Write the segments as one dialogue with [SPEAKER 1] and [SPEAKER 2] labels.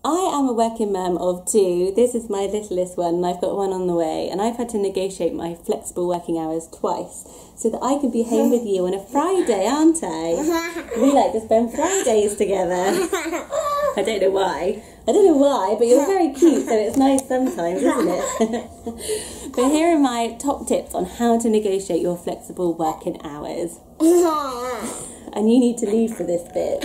[SPEAKER 1] I am a working mum of 2. This is my littlest one, and I've got one on the way. And I've had to negotiate my flexible working hours twice so that I can be home with you on a Friday, aren't I? We like to spend Fridays together. I don't know why, but you're very cute, so it's nice sometimes, isn't it? But here are my top tips on how to negotiate your flexible working hours. And you need to leave for this bit.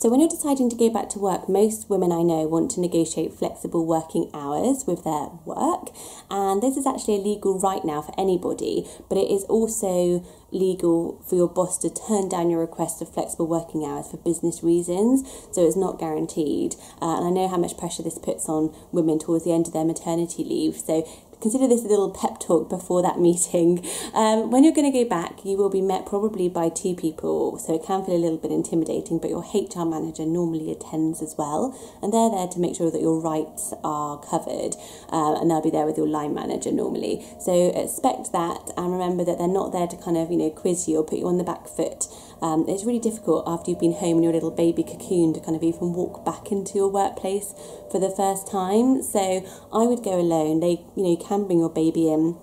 [SPEAKER 1] So when you're deciding to go back to work, most women I know want to negotiate flexible working hours with their work. And this is actually a legal right now for anybody, but it is also legal for your boss to turn down your request of flexible working hours for business reasons. So it's not guaranteed. And I know how much pressure this puts on women towards the end of their maternity leave. So consider this a little pep talk before that meeting. When you're going to go back, you will be met probably by 2 people, so it can feel a little bit intimidating, but your HR manager normally attends as well, and they're there to make sure that your rights are covered, and they'll be there with your line manager normally. So expect that, and remember that they're not there to kind of, quiz you or put you on the back foot. It's really difficult after you've been home in your little baby cocoon to kind of even walk back into your workplace for the first time. So I would go alone. You can bring your baby in.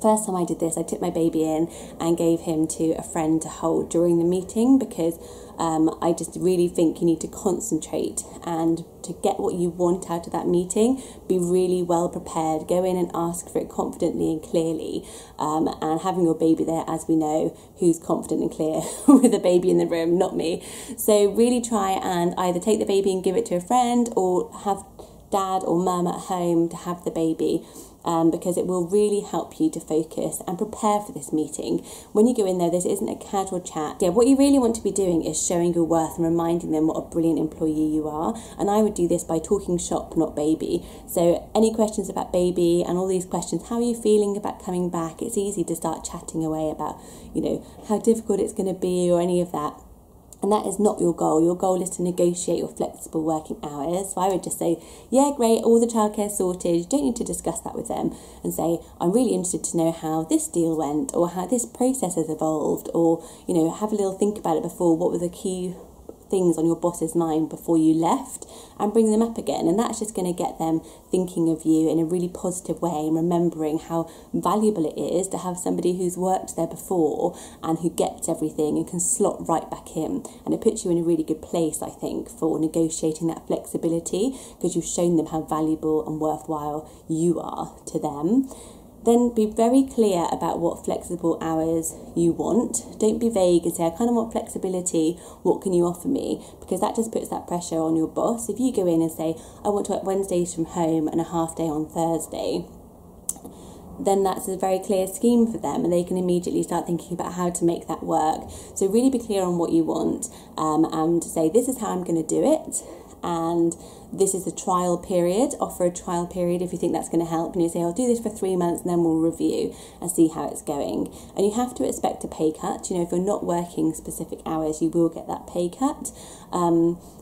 [SPEAKER 1] First time I did this, I took my baby in and gave him to a friend to hold during the meeting, because I just really think you need to concentrate, and to get what you want out of that meeting, be really well prepared. Go in and ask for it confidently and clearly, and having your baby there, as we know, who's confident and clear with a baby in the room, not me. So really try and either take the baby and give it to a friend, or have dad or mum at home to have the baby. Because it will really help you to focus and prepare for this meeting. When you go in there, this isn't a casual chat. Yeah, what you really want to be doing is showing your worth and reminding them what a brilliant employee you are. And I would do this by talking shop, not baby. So any questions about baby and all these questions, how are you feeling about coming back? It's easy to start chatting away about, how difficult it's going to be or any of that. And that is not your goal. Your goal is to negotiate your flexible working hours. So I would just say, yeah, great, all the childcare sorted. You don't need to discuss that with them, and say, I'm really interested to know how this deal went, or how this process has evolved, or, have a little think about it before. What were the key things on your boss's mind before you left, and bring them up again. And that's just going to get them thinking of you in a really positive way, and remembering how valuable it is to have somebody who's worked there before and who gets everything and can slot right back in. And it puts you in a really good place, I think, for negotiating that flexibility, because you've shown them how valuable and worthwhile you are to them. Then be very clear about what flexible hours you want. Don't be vague and say, I kind of want flexibility, what can you offer me? Because that just puts that pressure on your boss. If you go in and say, I want to work Wednesdays from home and a half day on Thursday, then that's a very clear scheme for them, and they can immediately start thinking about how to make that work. So really be clear on what you want, and say, this is how I'm going to do it. And this is a trial period. Offer a trial period if you think that's going to help. And you say, I'll do this for 3 months and then we'll review and see how it's going. And you have to expect a pay cut. If you're not working specific hours, you will get that pay cut.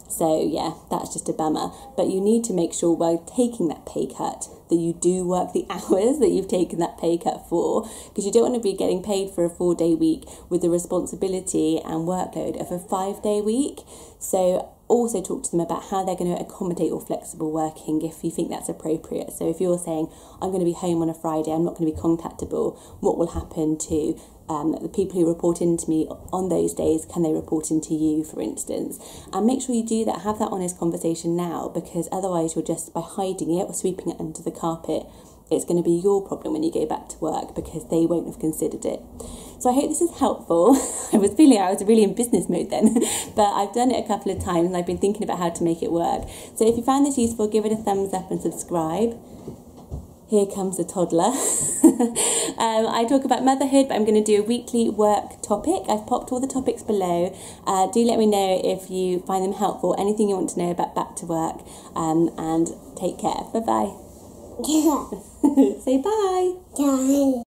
[SPEAKER 1] So yeah, that's just a bummer. But you need to make sure while taking that pay cut that you do work the hours that you've taken that pay cut for, because you don't want to be getting paid for a 4-day week with the responsibility and workload of a 5-day week. So also talk to them about how they're going to accommodate your flexible working if you think that's appropriate. So if you're saying, I'm going to be home on a Friday, I'm not going to be contactable, what will happen to the people who report into me on those days? Can they report into you, for instance? And make sure you do that, have that honest conversation now, because otherwise you're just, by hiding it or sweeping it under the carpet, it's going to be your problem when you go back to work, because they won't have considered it. So I hope this is helpful. I was really in business mode then, but I've done it a couple of times and I've been thinking about how to make it work. So if you found this useful, give it a thumbs up and subscribe. Here comes the toddler. I talk about motherhood, but I'm going to do a weekly work topic. I've popped all the topics below. Do let me know if you find them helpful, anything you want to know about back to work, and take care. Bye-bye. Say bye.
[SPEAKER 2] Bye.